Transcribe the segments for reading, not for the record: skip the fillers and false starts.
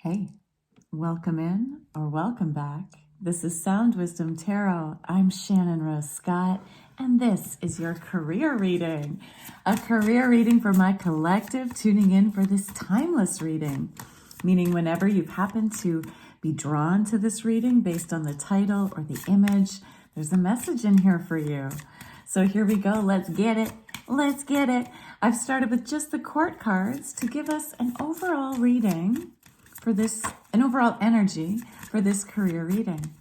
Hey, welcome in or welcome back. This is Sound Wisdom Tarot. I'm Shannon Rose Scott, and this is your career reading. A career reading for my collective tuning in for this timeless reading, meaning whenever you've happened to be drawn to this reading based on the title or the image, there's a message in here for you. So here we go. Let's get it. Let's get it. I've started with just the court cards to give us an overall reading for this, an overall energy for this career reading.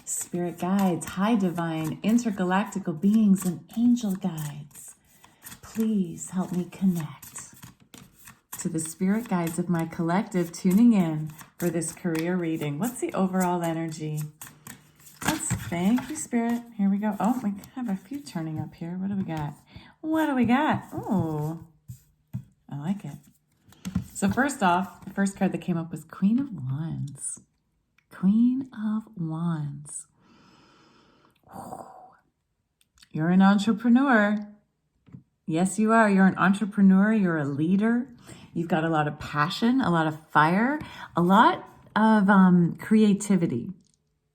Spirit guides, high divine, intergalactical beings, and angel guides, please help me connect to the spirit guides of my collective tuning in for this career reading. What's the overall energy? Thank you, Spirit. Here we go. Oh, we have a few turning up here. What do we got? What do we got? Oh, I like it. So first off, the first card that came up was Queen of Wands. Queen of Wands. You're an entrepreneur. Yes, you are. You're an entrepreneur. You're a leader. You've got a lot of passion, a lot of fire, a lot of creativity,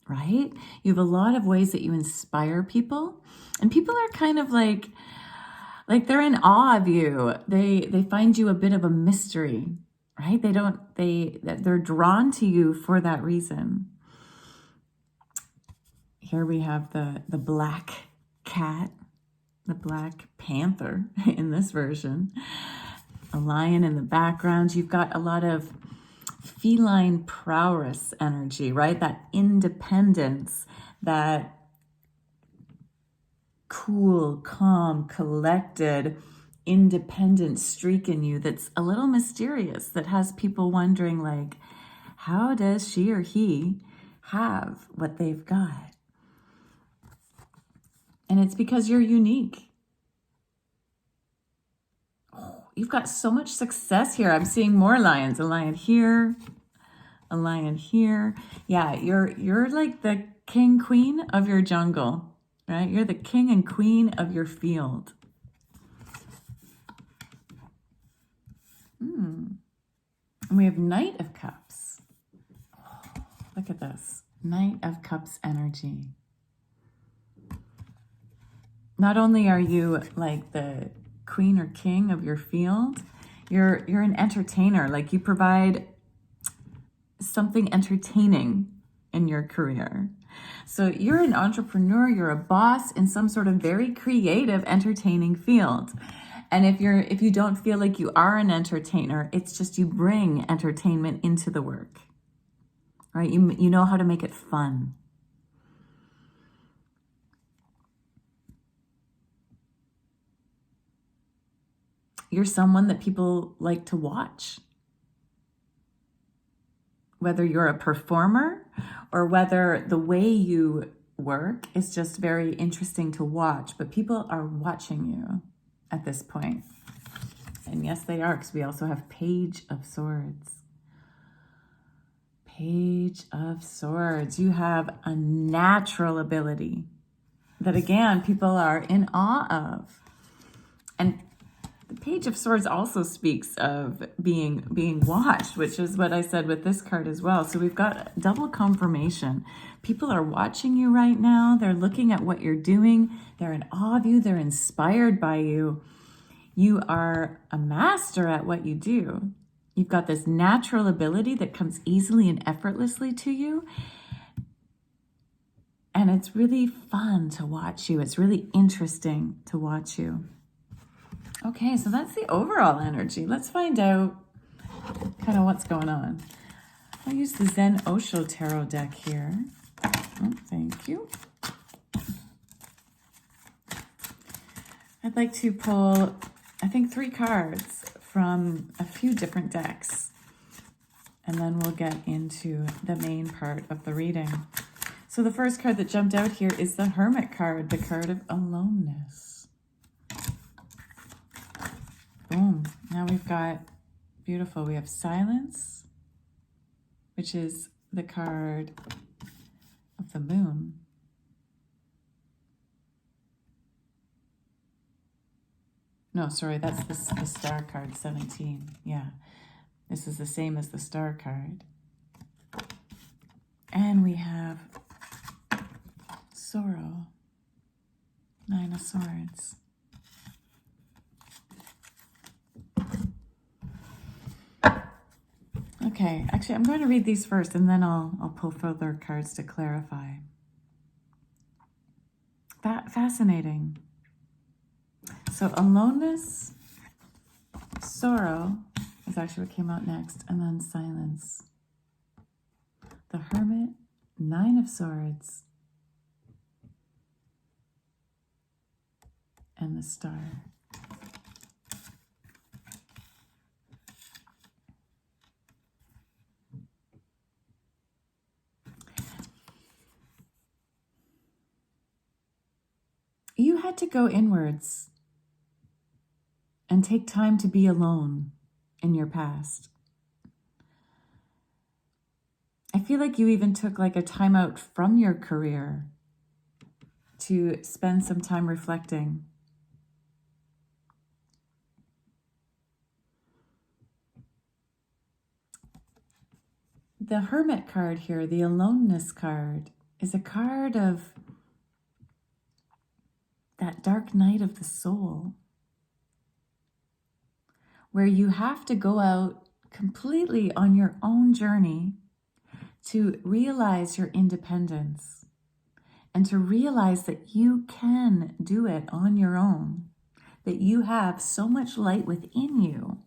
right? You have a lot of ways that you inspire people. And people are kind of like they're in awe of you. They find you a bit of a mystery, right? They're drawn to you for that reason. Here we have the black cat, the black panther in this version, a lion in the background. You've got a lot of feline prowess energy, right? That independence, that cool, calm, collected, independent streak in you that's a little mysterious, that has people wondering, like, how does she or he have what they've got? And it's because you're unique. Oh, you've got so much success here. I'm seeing more lions. A lion here, a lion here. Yeah, you're like the king, queen of your jungle. Right? You're the king and queen of your field. And we have Knight of Cups. Oh, look at this. Knight of Cups energy. Not only are you like the queen or king of your field, you're an entertainer. Like, you provide something entertaining in your career. So you're an entrepreneur, you're a boss in some sort of very creative, entertaining field. And if you don't feel like you are an entertainer, it's just you bring entertainment into the work, right? You know how to make it fun. You're someone that people like to watch. Whether you're a performer or whether the way you work is just very interesting to watch, but people are watching you at this point. And yes, they are, because we also have Page of Swords. Page of Swords. You have a natural ability that, again, people are in awe of. And the Page of Swords also speaks of being watched, which is what I said with this card as well. So we've got double confirmation. People are watching you right now. They're looking at what you're doing. They're in awe of you. They're inspired by you. You are a master at what you do. You've got this natural ability that comes easily and effortlessly to you. And it's really fun to watch you. It's really interesting to watch you. Okay, so that's the overall energy. Let's find out kind of what's going on. I'll use the Zen Osho Tarot deck here. Oh, thank you. I'd like to pull, I think, 3 cards from a few different decks. And then we'll get into the main part of the reading. So the first card that jumped out here is the Hermit card, the card of aloneness. Boom. Now we've got, beautiful, we have Silence, which is the card of the moon. No, sorry, that's the star card, 17. Yeah, this is the same as the star card. And we have sorrow, 9 of Swords. Okay, actually, I'm going to read these first, and then I'll pull further cards to clarify. Fascinating. So aloneness, sorrow is actually what came out next, and then silence. The Hermit, 9 of Swords, and the Star. You had to go inwards and take time to be alone in your past. I feel like you even took like a time out from your career to spend some time reflecting. The Hermit card here, the aloneness card, is a card of that dark night of the soul, where you have to go out completely on your own journey to realize your independence and to realize that you can do it on your own, that you have so much light within you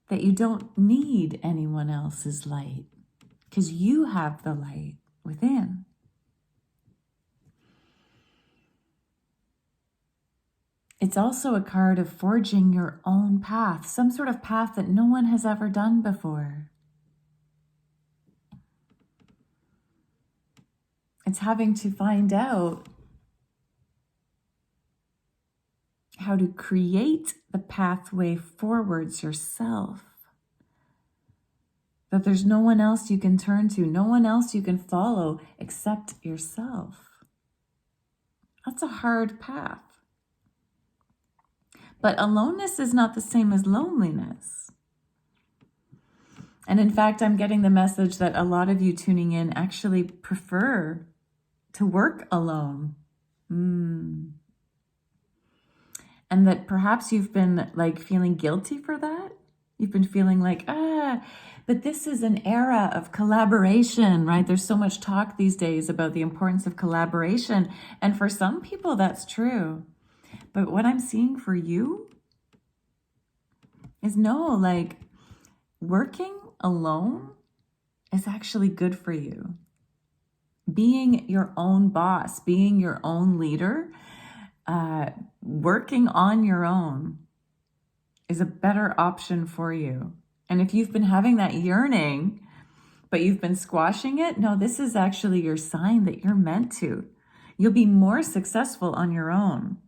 that you don't need anyone else's light because you have the light within. It's also a card of forging your own path, some sort of path that no one has ever done before. It's having to find out how to create the pathway forwards yourself. That there's no one else you can turn to, no one else you can follow except yourself. That's a hard path. But aloneness is not the same as loneliness. And in fact, I'm getting the message that a lot of you tuning in actually prefer to work alone. And that perhaps you've been like feeling guilty for that. You've been feeling like, but this is an era of collaboration, right? There's so much talk these days about the importance of collaboration. And for some people, that's true. But what I'm seeing for you is no, like working alone is actually good for you. Being your own boss, being your own leader, working on your own is a better option for you. And if you've been having that yearning, but you've been squashing it, no, this is actually your sign that you're meant to. You'll be more successful on your own.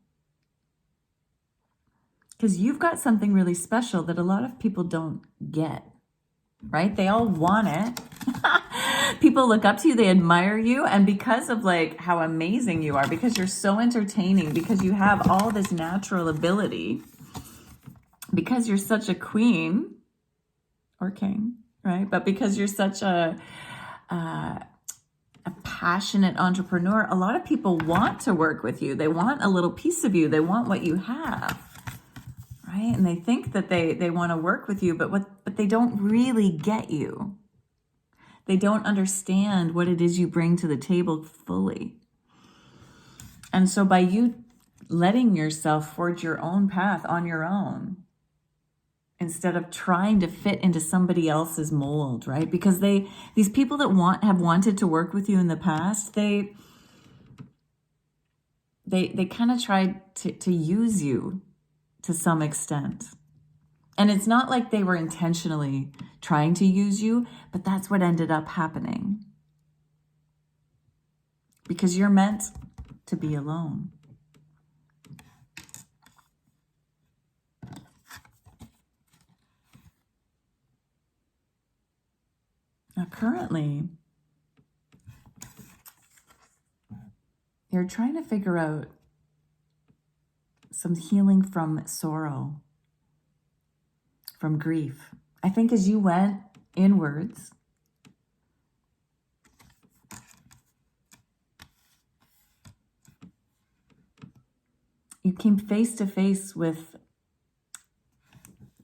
Because you've got something really special that a lot of people don't get, right? They all want it. People look up to you, they admire you. And because of like how amazing you are, because you're so entertaining, because you have all this natural ability, because you're such a queen or king, right? But because you're such a passionate entrepreneur, a lot of people want to work with you. They want a little piece of you. They want what you have. Right? And they think that they want to work with you, but they don't really get you. They don't understand what it is you bring to the table fully. And so by you letting yourself forge your own path on your own, instead of trying to fit into somebody else's mold, right? Because these people that have wanted to work with you in the past, they kind of tried to use you to some extent. And it's not like they were intentionally trying to use you, but that's what ended up happening. Because you're meant to be alone. Now, currently, you're trying to figure out some healing from sorrow, from grief. I think as you went inwards, You came face to face with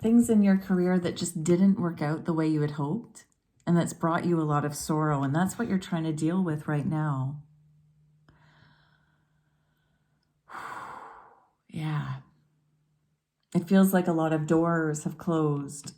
things in your career that just didn't work out the way you had hoped, and that's brought you a lot of sorrow, and that's what you're trying to deal with right now. Yeah. It feels like a lot of doors have closed.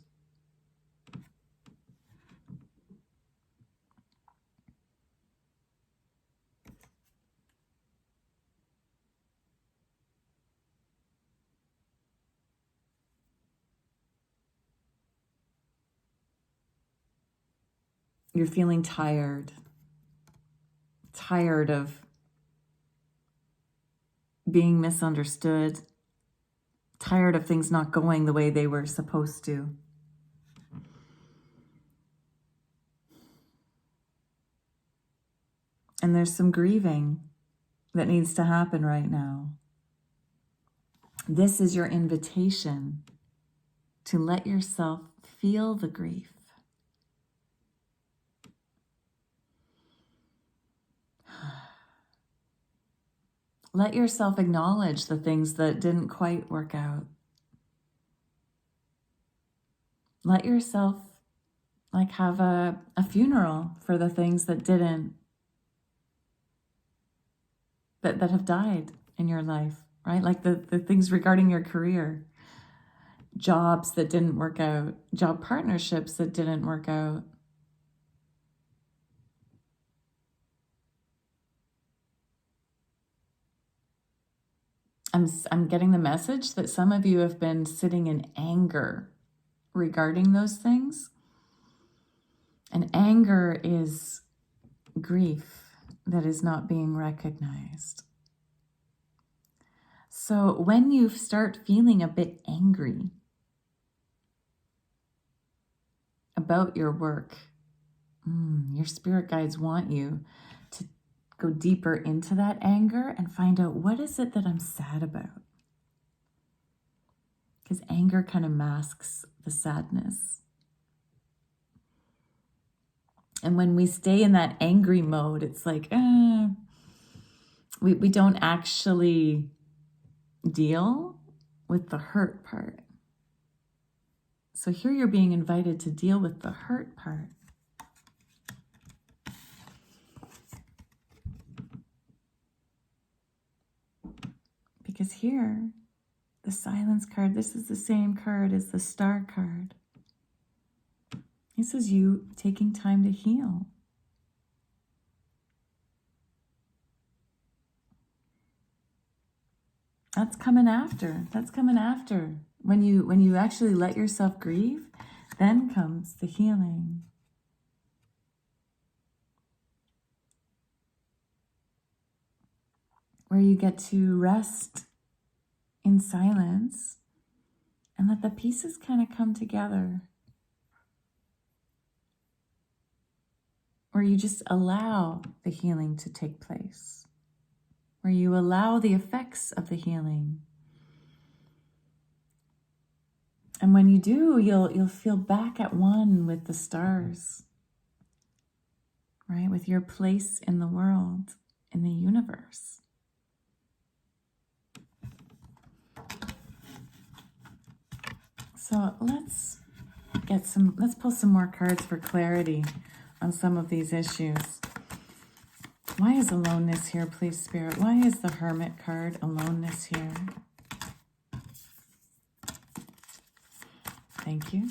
You're feeling tired of being misunderstood, tired of things not going the way they were supposed to. And there's some grieving that needs to happen right now. This is your invitation to let yourself feel the grief. Let yourself acknowledge the things that didn't quite work out. Let yourself have a funeral for the things that didn't, that have died in your life, right? Like the things regarding your career, jobs that didn't work out, job partnerships that didn't work out. I'm getting the message that some of you have been sitting in anger regarding those things. And anger is grief that is not being recognized. So when you start feeling a bit angry about your work, your spirit guides want you to go deeper into that anger and find out, what is it that I'm sad about? Because anger kind of masks the sadness. And when we stay in that angry mode, it's like, we don't actually deal with the hurt part. So here you're being invited to deal with the hurt part. Because here, the silence card, this is the same card as the star card. This is you taking time to heal. That's coming after. That's coming after. When you actually let yourself grieve, then comes the healing. Where you get to rest in silence and let the pieces kind of come together. Where you just allow the healing to take place. Where you allow the effects of the healing. And when you do, you'll feel back at one with the stars, right? With your place in the world, in the universe. So let's pull some more cards for clarity on some of these issues. Why is aloneness here, please, Spirit? Why is the Hermit card, aloneness here? Thank you.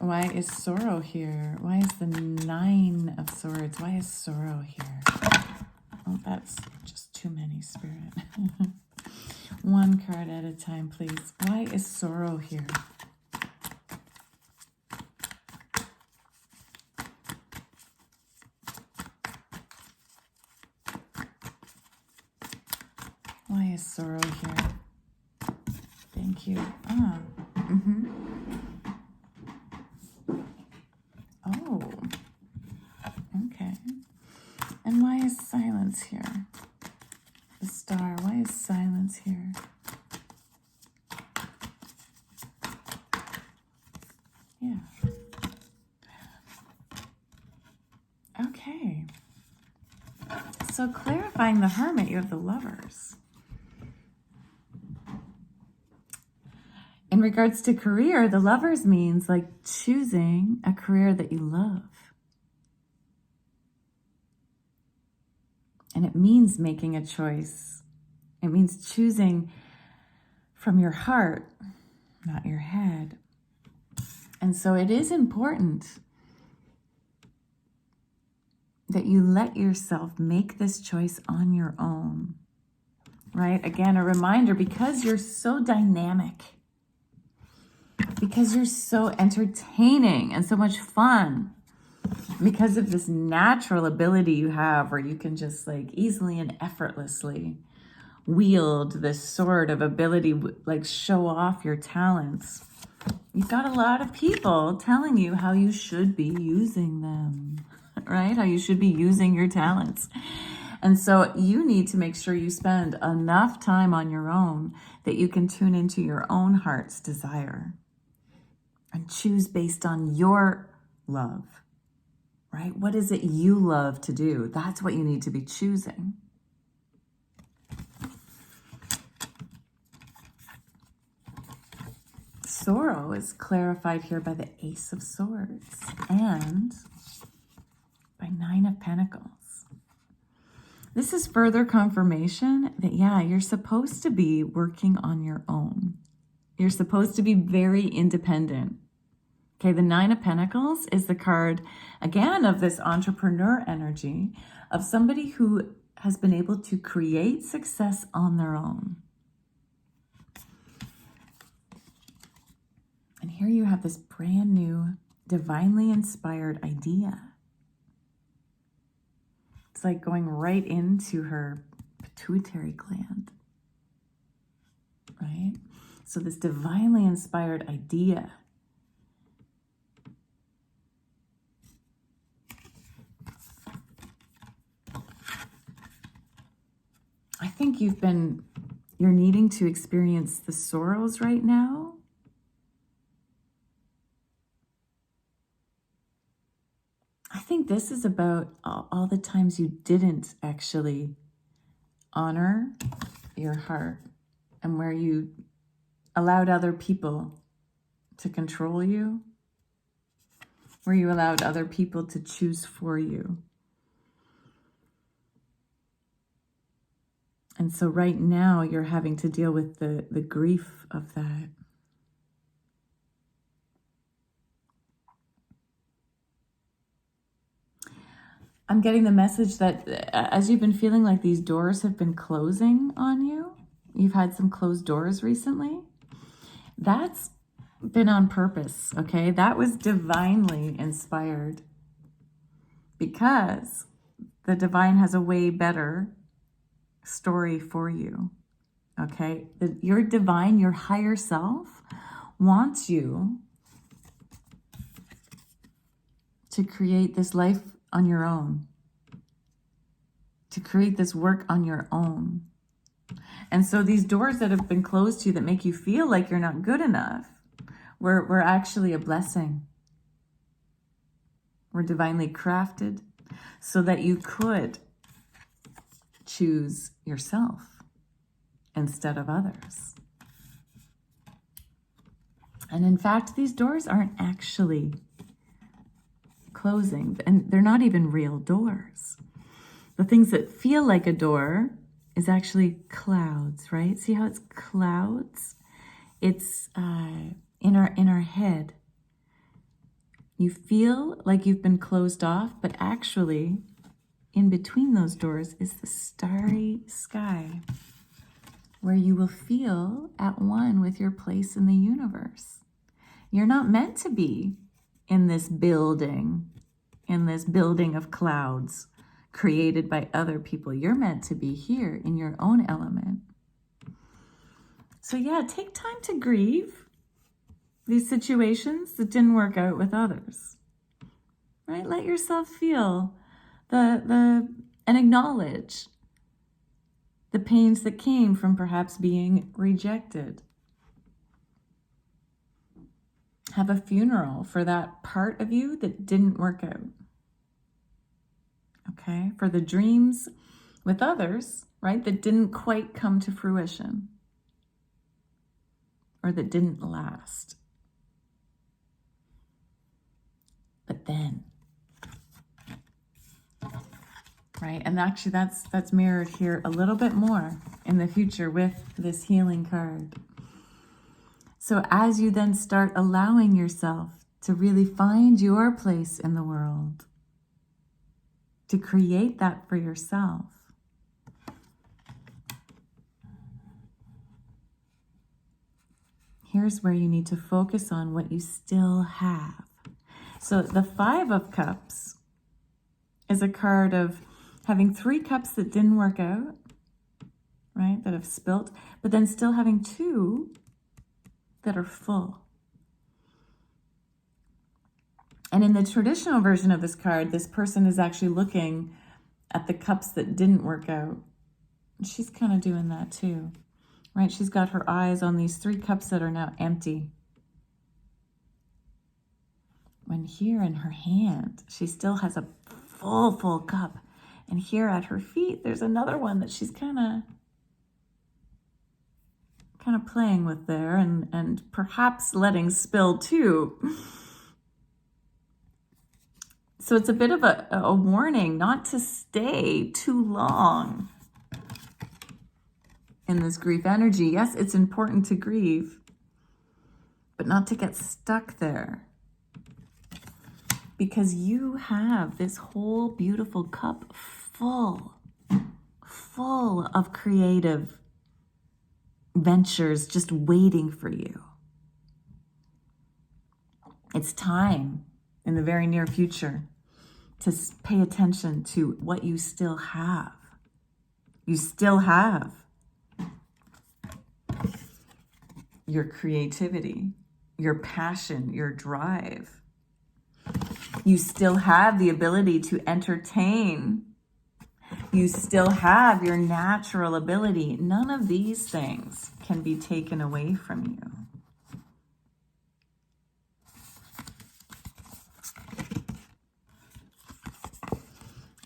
Why is sorrow here? Why is the Nine of Swords? Why is sorrow here? Oh, that's just too many, Spirit. One card at a time, please. Why is sorrow here? Why is sorrow here? Thank you. Oh, okay. And why is silence here? The Star, why is silence here? Yeah. Okay. So clarifying the Hermit, you have the Lovers. in regards to career, the Lovers means like choosing a career that you love. And it means making a choice. It means choosing from your heart, not your head. And so it is important that you let yourself make this choice on your own, right? Again, a reminder, because you're so dynamic, because you're so entertaining and so much fun, because of this natural ability you have where you can just like easily and effortlessly wield this sort of ability, like show off your talents. You've got a lot of people telling you how you should be using them, right? How you should be using your talents. And so you need to make sure you spend enough time on your own that you can tune into your own heart's desire and choose based on your love, right? What is it you love to do? That's what you need to be choosing. Sorrow is clarified here by the Ace of Swords and by Nine of Pentacles. This is further confirmation that, yeah, you're supposed to be working on your own. You're supposed to be very independent. Okay, the Nine of Pentacles is the card, again, of this entrepreneur energy, of somebody who has been able to create success on their own. And here you have this brand new, divinely inspired idea. It's like going right into her pituitary gland, right? So this divinely inspired idea. I think you're needing to experience the sorrows right now. I think this is about all the times you didn't actually honor your heart and where you allowed other people to control you, where you allowed other people to choose for you. And so right now you're having to deal with the grief of that. I'm getting the message that as you've been feeling like these doors have been closing on you, you've had some closed doors recently, that's been on purpose, okay? That was divinely inspired because the divine has a way better story for you, okay? Your divine, your higher self wants you to create this life on your own, to create this work on your own. And so these doors that have been closed to you that make you feel like you're not good enough, were actually a blessing. Were divinely crafted so that you could choose yourself instead of others. And in fact, these doors aren't actually closing, and they're not even real doors. The things that feel like a door is actually clouds, right? See how it's clouds? It's in our head. You feel like you've been closed off, but actually in between those doors is the starry sky where you will feel at one with your place in the universe. You're not meant to be in this building of clouds created by other people. You're meant to be here in your own element. So yeah, take time to grieve these situations that didn't work out with others, right? Let yourself feel and acknowledge the pains that came from perhaps being rejected. Have a funeral for that part of you that didn't work out. Okay? For the dreams with others, right, that didn't quite come to fruition. or that didn't last. But then, right? And actually that's mirrored here a little bit more in the future with this healing card. So as you then start allowing yourself to really find your place in the world, to create that for yourself, here's where you need to focus on what you still have. So the 5 of Cups is a card of having 3 cups that didn't work out, right, that have spilt, but then still having 2 that are full. And in the traditional version of this card, this person is actually looking at the cups that didn't work out. She's kind of doing that too, right? She's got her eyes on these 3 cups that are now empty. When here in her hand, she still has a full cup. And here at her feet, there's another one that she's kind of playing with there and perhaps letting spill too. So it's a bit of a warning not to stay too long in this grief energy. Yes, it's important to grieve, but not to get stuck there. Because you have this whole beautiful cup full of creative ventures just waiting for you. It's time in the very near future to pay attention to what you still have. You still have your creativity, your passion, your drive. You still have the ability to entertain. You still have your natural ability. None of these things can be taken away from you.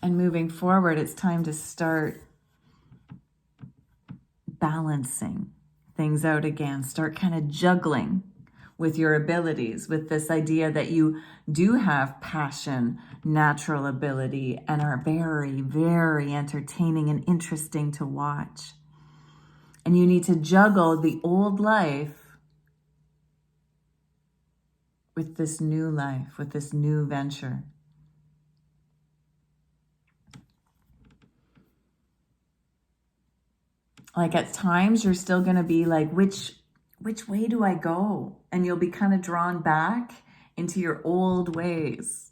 And moving forward, it's time to start balancing things out again. Start kind of juggling with your abilities, with this idea that you do have passion, natural ability, and are very, very entertaining and interesting to watch. And you need to juggle the old life with this new life, with this new venture. Like at times you're still going to be like, which way do I go? And you'll be kind of drawn back into your old ways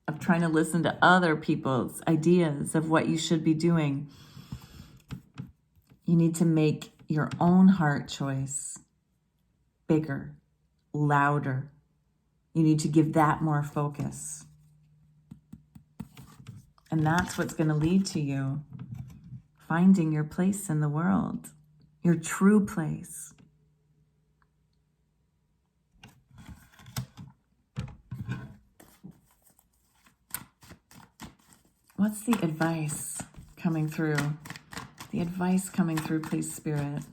of trying to listen to other people's ideas of what you should be doing. You need to make your own heart choice bigger, louder. You need to give that more focus. And that's what's going to lead to you finding your place in the world, your true place. What's the advice coming through? The advice coming through, please, Spirit.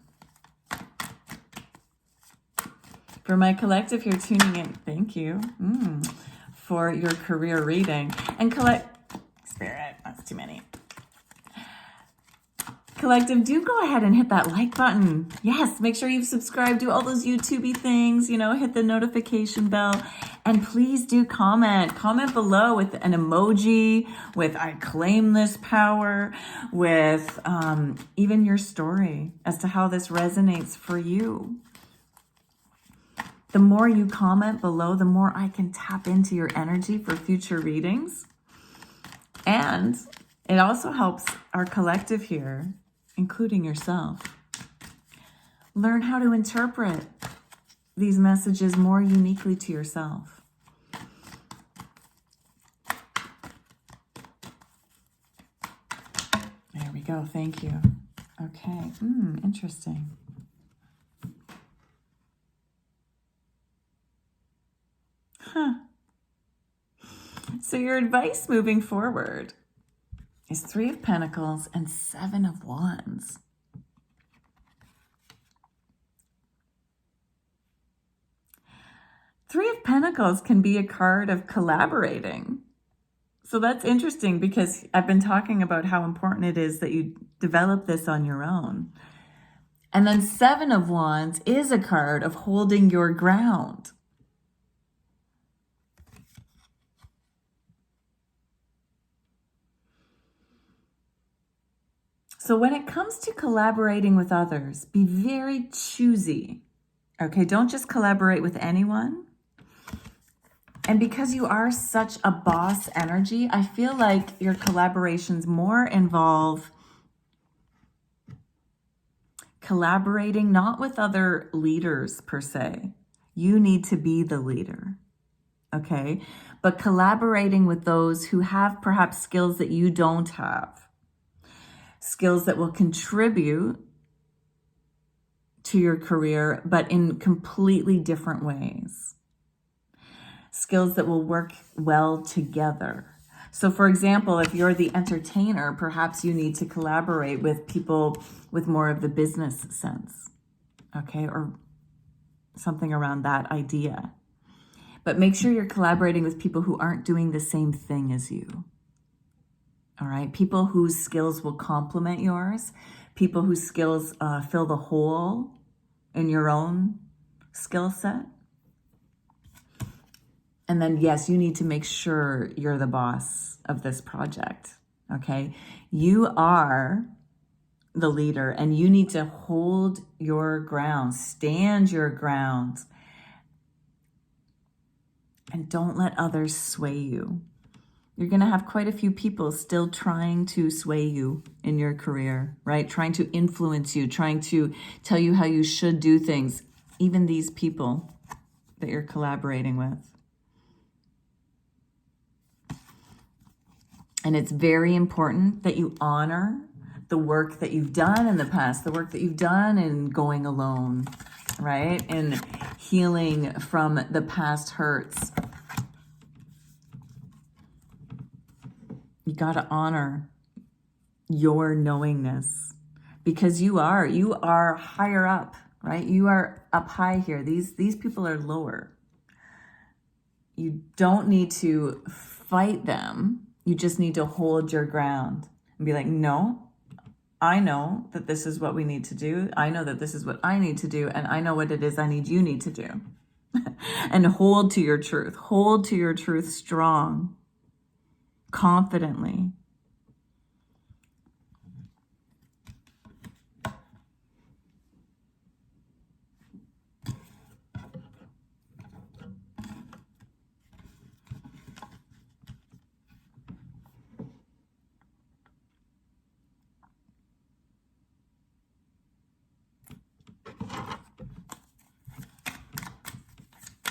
For my collective here tuning in, thank you for your career reading. And Spirit, that's too many. Collective, do go ahead and hit that like button. Yes, make sure you've subscribed, do all those YouTubey things, hit the notification bell. And please do comment. Comment below with an emoji, with I claim this power, with even your story as to how this resonates for you. The more you comment below, the more I can tap into your energy for future readings. And it also helps our collective here, including yourself, learn how to interpret these messages more uniquely to yourself. There we go. Thank you. Okay. Interesting. So your advice moving forward is 3 of Pentacles and 7 of Wands. Three of Pentacles can be a card of collaborating. So that's interesting because I've been talking about how important it is that you develop this on your own. And then Seven of Wands is a card of holding your ground. So when it comes to collaborating with others, be very choosy. Okay, don't just collaborate with anyone. And because you are such a boss energy, I feel like your collaborations more involve collaborating not with other leaders per se. You need to be the leader, okay? But collaborating with those who have perhaps skills that you don't have, skills that will contribute to your career, but in completely different ways. Skills that will work well together. So for example, if you're the entertainer, perhaps you need to collaborate with people with more of the business sense, okay? Or something around that idea. But make sure you're collaborating with people who aren't doing the same thing as you. All right? People whose skills will complement yours. People whose skills fill the hole in your own skill set. And then, yes, you need to make sure you're the boss of this project, okay? You are the leader and you need to hold your ground, stand your ground, and don't let others sway you. You're going to have quite a few people still trying to sway you in your career, right? Trying to influence you, trying to tell you how you should do things, even these people that you're collaborating with. And it's very important that you honor the work that you've done in the past, the work that you've done in going alone, right? And healing from the past hurts. You got to honor your knowingness because you are higher up, right? You are up high here. These people are lower. You don't need to fight them. You just need to hold your ground and be like, no, I know that this is what we need to do. I know that this is what I need to do. And I know what it is you need to do. And hold to your truth. Hold to your truth strong, confidently.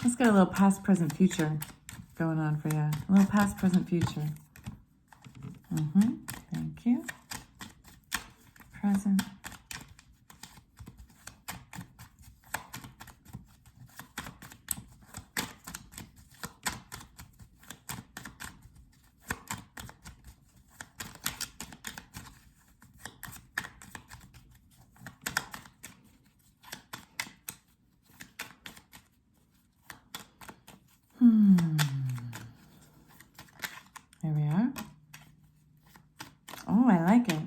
Let's get a little past, present, future going on for you. A little past, present, future. Thank you. Present. There we are. Oh, I like it.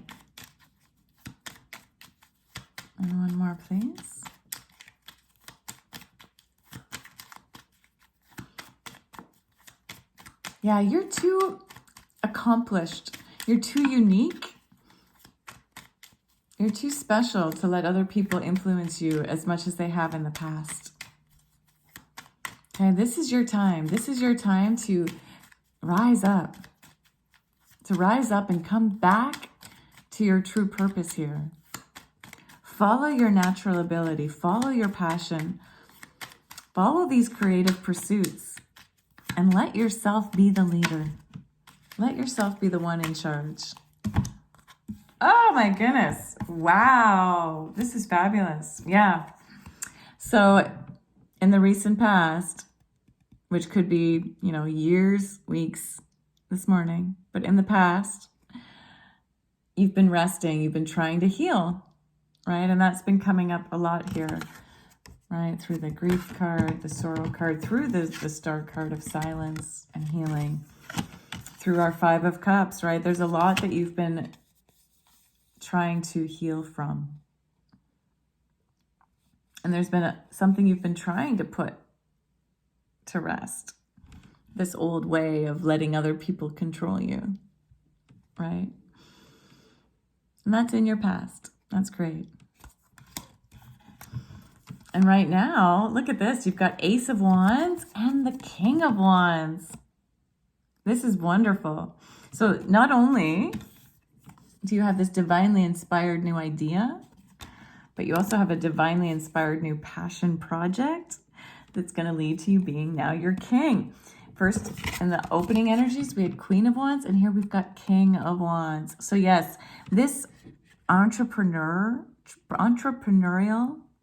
And one more, please. Yeah, you're too accomplished. You're too unique. You're too special to let other people influence you as much as they have in the past. Okay, this is your time. This is your time to rise up. To rise up and come back to your true purpose here. Follow your natural ability. Follow your passion. Follow these creative pursuits. And let yourself be the leader. Let yourself be the one in charge. Oh my goodness. Wow. This is fabulous. Yeah. So in the recent past, which could be, years, weeks, this morning, but in the past, you've been resting, you've been trying to heal, right? And that's been coming up a lot here right? Through the grief card, the sorrow card, through the star card of silence and healing, through our 5 of Cups, right? There's a lot that you've been trying to heal from. And there's been something you've been trying to put to rest. This old way of letting other people control you, right? And that's in your past. That's great. And right now, look at this. You've got Ace of Wands and the King of Wands. This is wonderful. So not only do you have this divinely inspired new idea, but you also have a divinely inspired new passion project that's going to lead to you being now your king. First, in the opening energies, we had Queen of Wands, and here we've got King of Wands. So yes, this entrepreneurial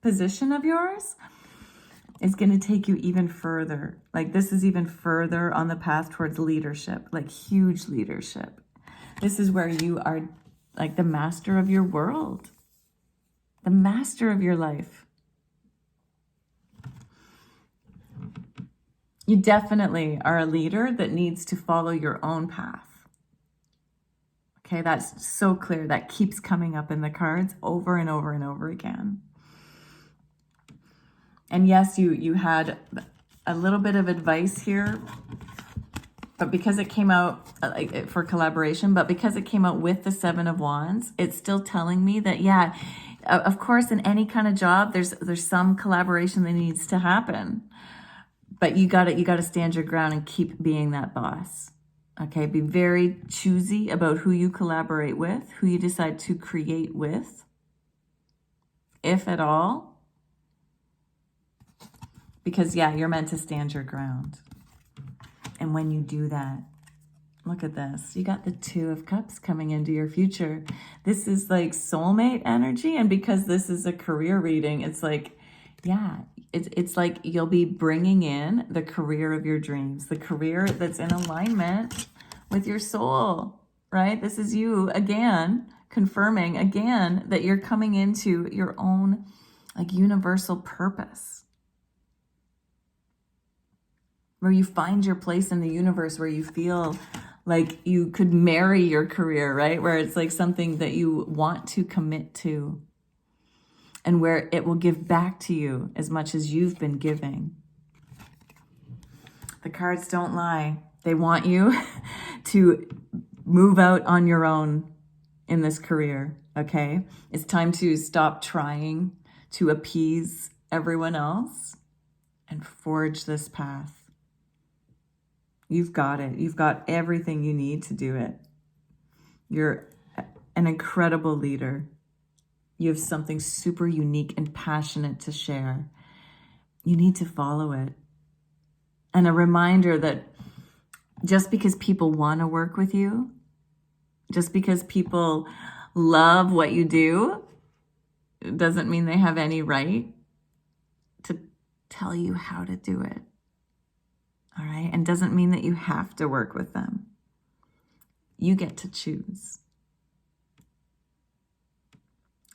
position of yours is going to take you even further. Like this is even further on the path towards leadership, like huge leadership. This is where you are like the master of your world, the master of your life. You definitely are a leader that needs to follow your own path. Okay, that's so clear. That keeps coming up in the cards over and over and over again. And yes, you had a little bit of advice here, but because it came out for collaboration, but because it came out with the 7 of Wands, it's still telling me that, yeah, of course, in any kind of job, there's some collaboration that needs to happen. But you gotta stand your ground and keep being that boss. Okay, be very choosy about who you collaborate with, who you decide to create with, if at all. Because yeah, you're meant to stand your ground. And when you do that, look at this. You got the 2 of Cups coming into your future. This is like soulmate energy. And because this is a career reading, it's like, yeah, it's like you'll be bringing in the career of your dreams, the career that's in alignment with your soul, right? This is you again, confirming again that you're coming into your own like universal purpose, where you find your place in the universe, where you feel like you could marry your career, right? Where it's like something that you want to commit to, and where it will give back to you as much as you've been giving. The cards don't lie. They want you to move out on your own in this career, okay? It's time to stop trying to appease everyone else and forge this path. You've got it. You've got everything you need to do it. You're an incredible leader. You have something super unique and passionate to share. You need to follow it. And a reminder that just because people want to work with you, just because people love what you do, doesn't mean they have any right to tell you how to do it. All right? And doesn't mean that you have to work with them. You get to choose.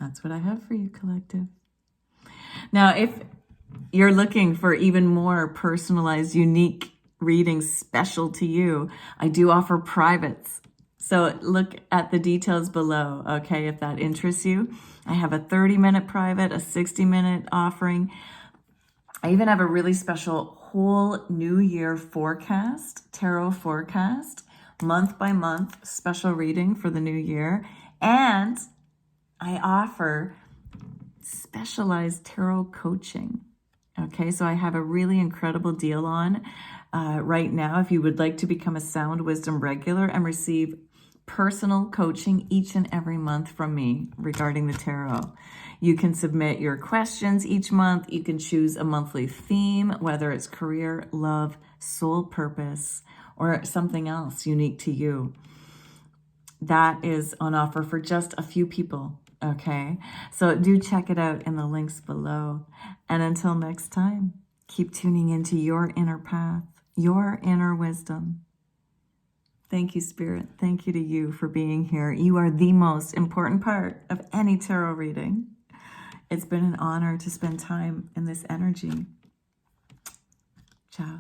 That's what I have for you, collective. Now, if you're looking for even more personalized, unique readings special to you, I do offer privates. So look at the details below, okay, if that interests you. I have a 30-minute private, a 60-minute offering. I even have a really special whole New Year forecast, tarot forecast, month by month special reading for the new year. And I offer specialized tarot coaching. Okay, so I have a really incredible deal on right now. If you would like to become a Sound Wisdom regular and receive personal coaching each and every month from me regarding the tarot, you can submit your questions each month. You can choose a monthly theme, whether it's career, love, soul purpose, or something else unique to you. That is on offer for just a few people. Okay, so do check it out in the links below. And until next time, keep tuning into your inner path, your inner wisdom. Thank you, Spirit. Thank you to you for being here. You are the most important part of any tarot reading. It's been an honor to spend time in this energy. Ciao.